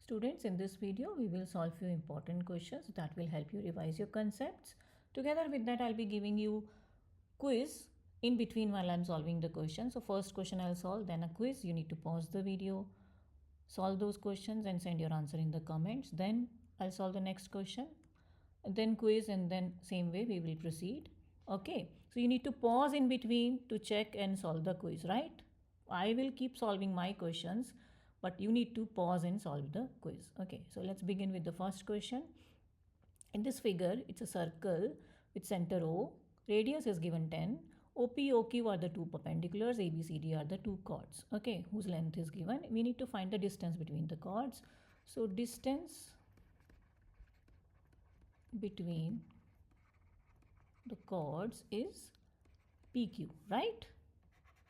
Students, in this video, we will solve few important questions that will help you revise your concepts. Together with that, I'll be giving you quiz in between while I'm solving the question. So first question I'll solve, then a quiz. You need to pause the video, solve those questions and send your answer in the comments. Then I'll solve the next question, then quiz, and then same way we will proceed. Okay, so you need to pause in between to check and solve the quiz, right? I will keep solving my questions, but you need to pause and solve the quiz. Okay, so let's begin with the first question. In this figure, it's a circle with center O, radius is given 10, OP, OQ are the two perpendiculars, ABCD are the two chords, okay, whose length is given. We need to find the distance between the chords. So distance between the chords is PQ, right?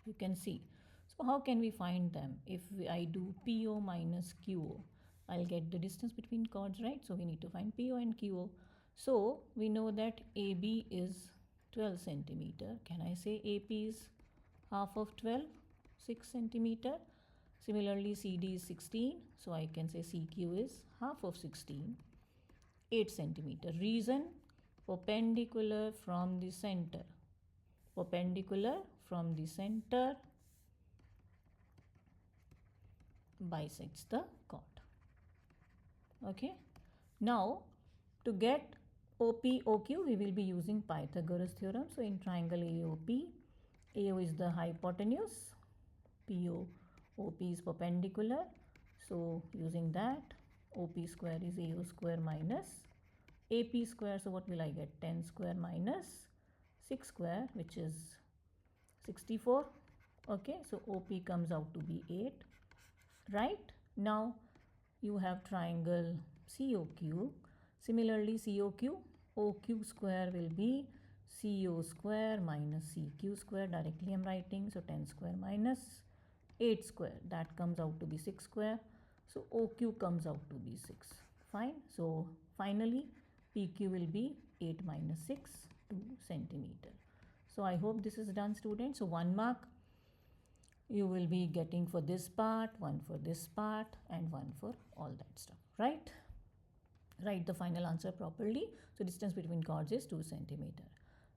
You can see. So how can we find them? If I do PO minus QO, I'll get the distance between chords, right? So we need to find PO and QO. So we know that AB is 12 centimeter. Can I say AP is half of 12, 6 centimeter? Similarly, CD is 16. So I can say CQ is half of 16, 8 centimeter. Reason, perpendicular from the center. Perpendicular from the center bisects the chord. Okay. Now, to get OP, OQ, we will be using Pythagoras theorem. So, in triangle AOP, AO is the hypotenuse, PO, OP is perpendicular. So, using that, OP square is AO square minus AP square. So, what will I get? 10 square minus 6 square, which is 64. Okay, so OP comes out to be 8. Right? Now you have triangle COQ. Similarly, COQ, OQ square will be CO square minus CQ square. Directly I'm writing. So 10 square minus 8 square. That comes out to be 6 square. So OQ comes out to be 6. Fine. So finally, PQ will be 8 minus 6, 2 centimeter. So I hope this is done, students. So 1 mark you will be getting for this part, 1 for this part, and 1 for all that stuff, right? Write the final answer properly. So distance between chords is 2 centimeter.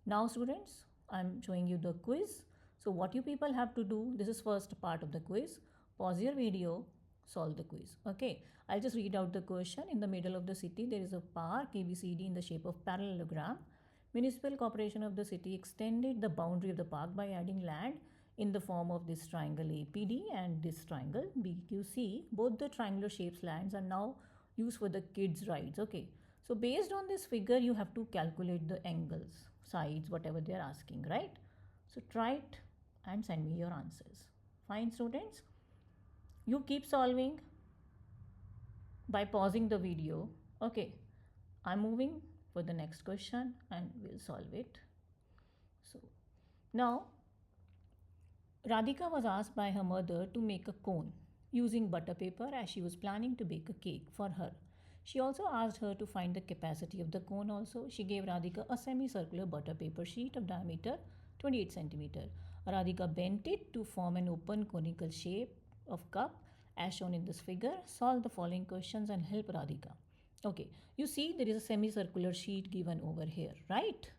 Now students, I'm showing you the quiz. So what you people have to do, this is first part of the quiz. Pause your video, solve the quiz. Okay, I'll just read out the question. In the middle of the city, there is a park ABCD in the shape of parallelogram. Municipal Corporation of the city extended the boundary of the park by adding land in the form of this triangle APD and this triangle BQC. Both the triangular shapes lands are now used for the kids' rides. Okay, so based on this figure, you have to calculate the angles, sides, whatever they are asking, right? So try it and send me your answers. Fine, students? You keep solving by pausing the video. Okay, I'm moving for the next question and we'll solve it. So now Radhika was asked by her mother to make a cone using butter paper as she was planning to bake a cake for her. She also asked her to find the capacity of the cone also. She gave Radhika a semicircular butter paper sheet of diameter 28 centimeter. Radhika bent it to form an open conical shape of cup as shown in this figure. Solve the following questions and help Radhika. Okay, you see there is a semicircular sheet given over here, right?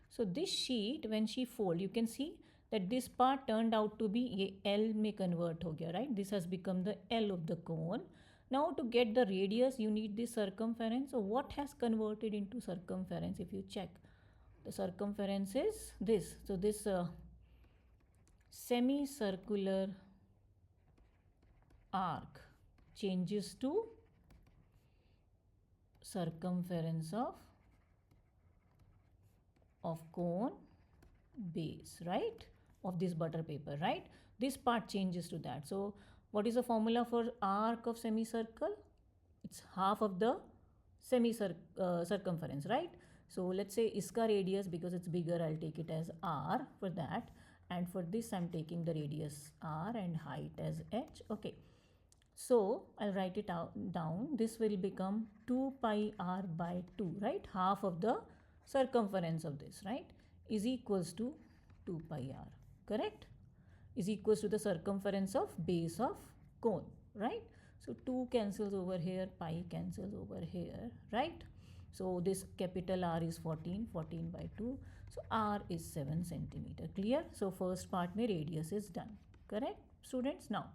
So this sheet, when she fold, you can see that this part turned out to be a L may convert ho gaya, right? This has become the L of the cone. Now to get the radius, you need the circumference. So what has converted into circumference? If you check, the circumference is this. So this semicircular arc changes to circumference of cone base, right? Of this butter paper, right? This part changes to that. So what is the formula for arc of semicircle? It's half of the circumference, right? So let's say iska radius, because it's bigger, I'll take it as R for that. And for this, I'm taking the radius R and height as H. Okay. So I'll write it out down. This will become 2 pi R by 2, right? Half of the circumference of this, right? Is equals to 2 pi R, correct? Is equals to the circumference of base of cone, right? So 2 cancels over here, pi cancels over here, right? So this capital R is 14, 14 by 2. So R is 7 centimeter. Clear? So first part mein radius is done. Correct, students? Now,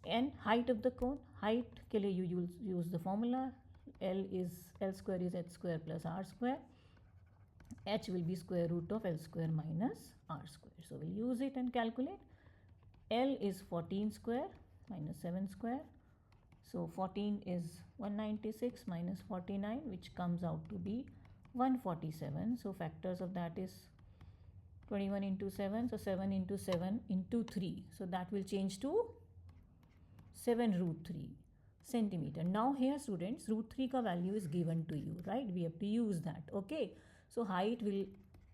and height of the cone. Height ke liye you use the formula. L square is h square plus r square. H will be square root of L square minus R square. So we'll use it and calculate. L is 14 square minus 7 square. So 14 is 196 minus 49, which comes out to be 147. So factors of that is 21 into 7. So 7 into 7 into 3. So that will change to 7 root 3 centimeter. Now here students, root 3 ka value is given to you, right? We have to use that. Okay. So height will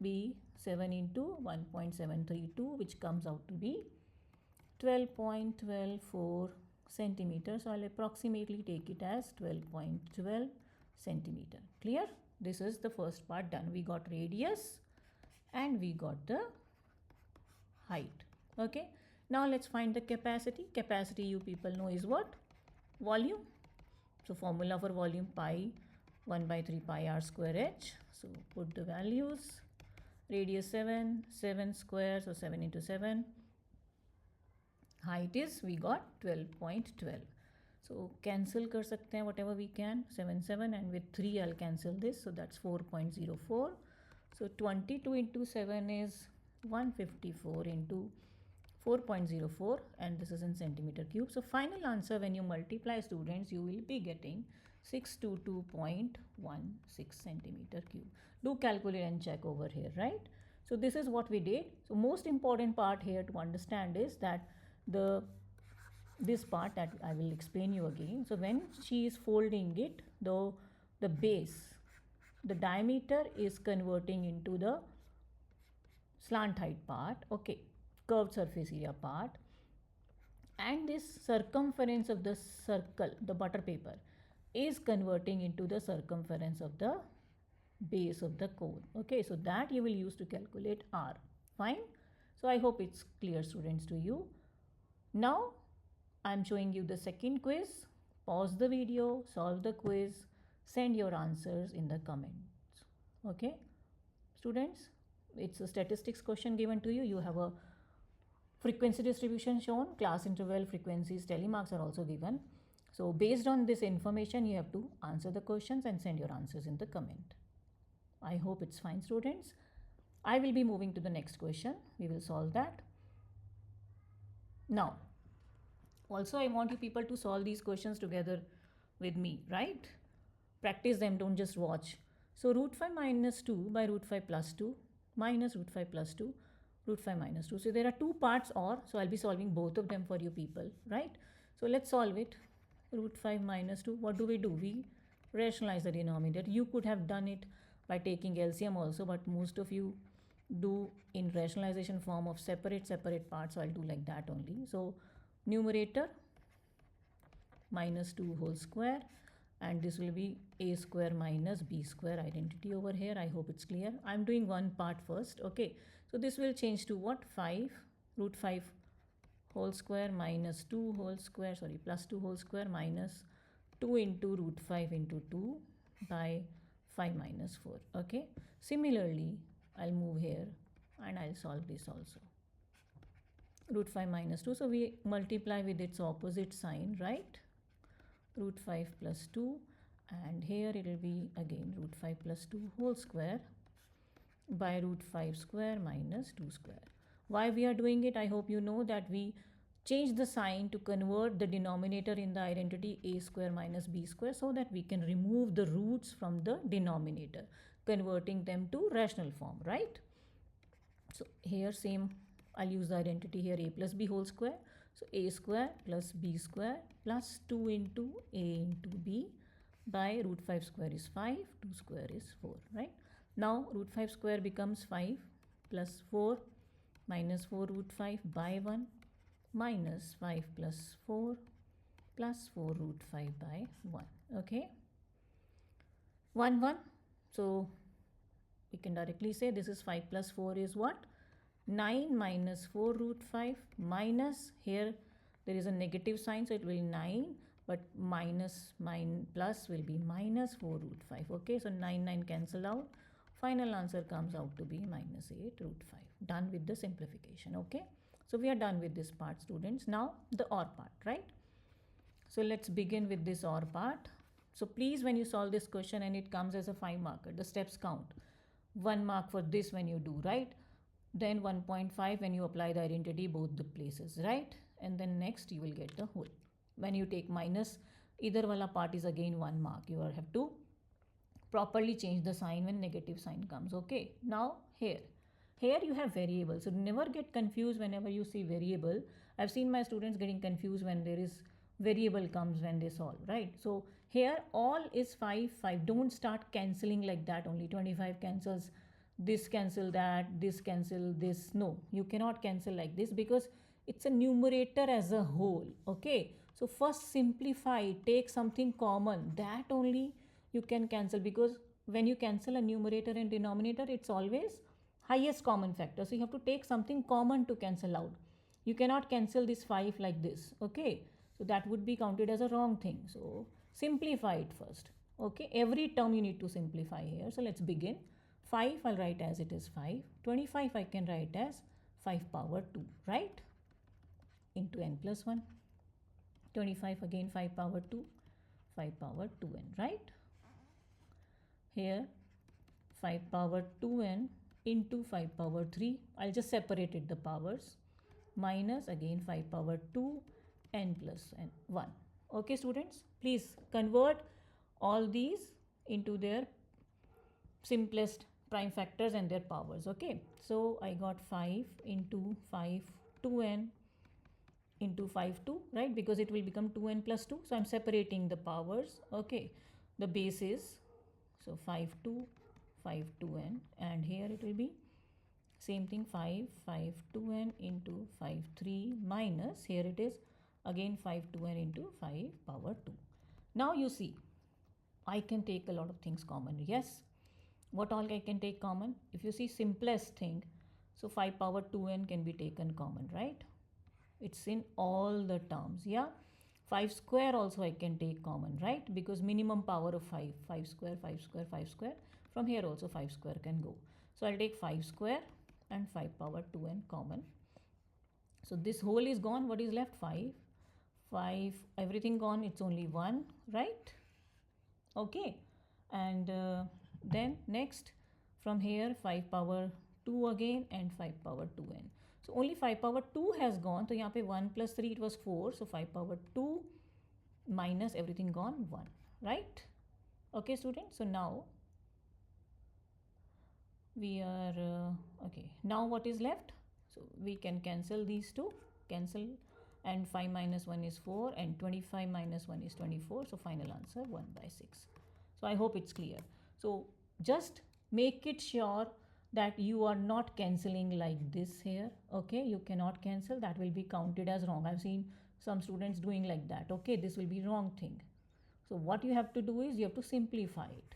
be 7 into 1.732, which comes out to be 12.124 centimeters. So I'll approximately take it as 12.12 centimeter. Clear? This is the first part done. We got radius and we got the height. Okay. Now let's find the capacity. Capacity, you people know, is what? Volume. So formula for volume, pi 1 by 3 pi r square h. So put the values. Radius 7, 7 square, so 7 into 7. Height is, we got 12.12. So cancel kar sakte hain whatever we can. 7, 7, and with 3 I'll cancel this. So that's 4.04. So 22 into 7 is 154 into 4.04, and this is in centimeter cube. So final answer, when you multiply, students, you will be getting 622.16 centimeter cube. Do calculate and check over here, right? So this is what we did. So most important part here to understand is that this part that I will explain you again. So when she is folding it, the base, the diameter is converting into the slant height part, okay, curved surface area part, and this circumference of the circle, the butter paper, is converting into the circumference of the base of the cone. Okay, so that you will use to calculate R. Fine. So I hope it's clear, students, to you. Now I'm showing you the second quiz. Pause the video, solve the quiz, send your answers in the comments. Okay, students, it's a statistics question given to you. You have a frequency distribution shown, class interval, frequencies, telemarks are also given. So based on this information, you have to answer the questions and send your answers in the comment. I hope it's fine, students. I will be moving to the next question. We will solve that. Now, also I want you people to solve these questions together with me, right? Practice them, don't just watch. So root 5 minus 2 by root 5 plus 2 minus root 5 plus 2, root 5 minus 2. So there are two parts or, so I'll be solving both of them for you people, right? So let's solve it. Root 5 minus 2, what do? We rationalize the denominator. You could have done it by taking LCM also, but most of you do in rationalization form of separate parts, so I'll do like that only. So numerator minus 2 whole square, and this will be a square minus b square identity over here. I hope it's clear. I'm doing one part first. Okay, so this will change to what? 5 root 5 whole square minus 2 whole square, sorry, plus 2 whole square minus 2 into root 5 into 2 by 5 minus 4. Okay, similarly I'll move here and I'll solve this also. Root 5 minus 2, so we multiply with its opposite sign, right? Root 5 plus 2, and here it will be again root 5 plus 2 whole square by root 5 square minus 2 square. Why we are doing it? I hope you know that we change the sign to convert the denominator in the identity a square minus b square, so that we can remove the roots from the denominator, converting them to rational form, right? So here same, I'll use the identity here, a plus b whole square. So a square plus b square plus 2 into a into b by root 5 square is 5, 2 square is 4, right? Now root 5 square becomes 5 plus 4 minus 4 root 5 by 1 minus 5 plus 4 plus 4 root 5 by 1. Okay, 1 1. So we can directly say this is 5 plus 4 is what? 9 minus 4 root 5 minus, here there is a negative sign, so it will be 9, but plus will be minus 4 root 5. Okay, so 9 cancel out. Final answer comes out to be minus 8 root 5. Done with the simplification. Okay, so we are done with this part, students. Now the OR part, right? So let's begin with this OR part. So please, when you solve this question and it comes as a 5 marker, the steps count. 1 mark for this when you do, right? Then 1.5 when you apply the identity both the places, right? And then next you will get the whole. When you take minus, either wala part is again 1 mark. You have to properly change the sign when negative sign comes. Okay, now here you have variables, so never get confused whenever you see variable. I've seen my students getting confused when there is variable comes when they solve, right? So here all is 5 5. Don't start cancelling like that. Only 25 cancels this, cancel that, this cancel this. No, you cannot cancel like this because it's a numerator as a whole. Okay, so first simplify, take something common, that only you can cancel, because when you cancel a numerator and denominator, it's always highest common factor. So you have to take something common to cancel out. You cannot cancel this 5 like this. Okay, so that would be counted as a wrong thing. So simplify it first. Okay, every term you need to simplify here. So let's begin. 5 I'll write as it is 5. 25 I can write as 5 power 2, right? Into n plus 1. 25 again 5 power 2, 5 power 2n, right? Here 5 power 2n into 5 power 3. I'll just separate it the powers. Minus again 5 power 2 n plus n 1. Okay, students, please convert all these into their simplest prime factors and their powers. Okay, so I got 5 into 5 2n into 5 2, right? Because it will become 2n plus 2. So I'm separating the powers. Okay, the base is, so 5 2 5 2n, and here it will be same thing, 5 5 2n into 5 3 minus, here it is again 5 2n into 5 power 2. Now you see, I can take a lot of things common. Yes, what all I can take common? If you see simplest thing, so 5 power 2n can be taken common, right? It's in all the terms. Yeah, 5 square also I can take common, right? Because minimum power of 5, 5 square, 5 square, 5 square. From here also 5 square can go. So I'll take 5 square and 5 power 2n common. So this whole is gone. What is left? 5. 5, everything gone. It's only 1, right? Okay. And then next from here 5 power 2 again and 5 power 2n. So only 5 power 2 has gone. So यहाँ पे 1 plus 3 it was 4. So 5 power 2 minus everything gone 1, right? Okay, students. So now we are okay. Now what is left? So we can cancel these two. Cancel, and 5 minus 1 is 4 and 25 minus 1 is 24. So final answer 1 by 6. So I hope it's clear. So just make it sure that you are not cancelling like this here. Okay, you cannot cancel, that will be counted as wrong. I've seen some students doing like that. Okay, this will be wrong thing. So what you have to do is you have to simplify it.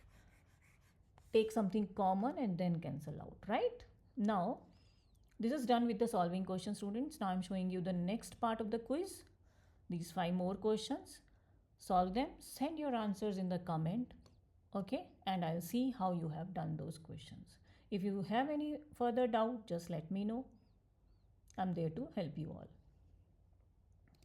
Take something common and then cancel out, right? Now this is done with the solving question, students. Now I'm showing you the next part of the quiz. These 5 more questions. Solve them, send your answers in the comment. Okay, and I'll see how you have done those questions. If you have any further doubt, just let me know. I'm there to help you all.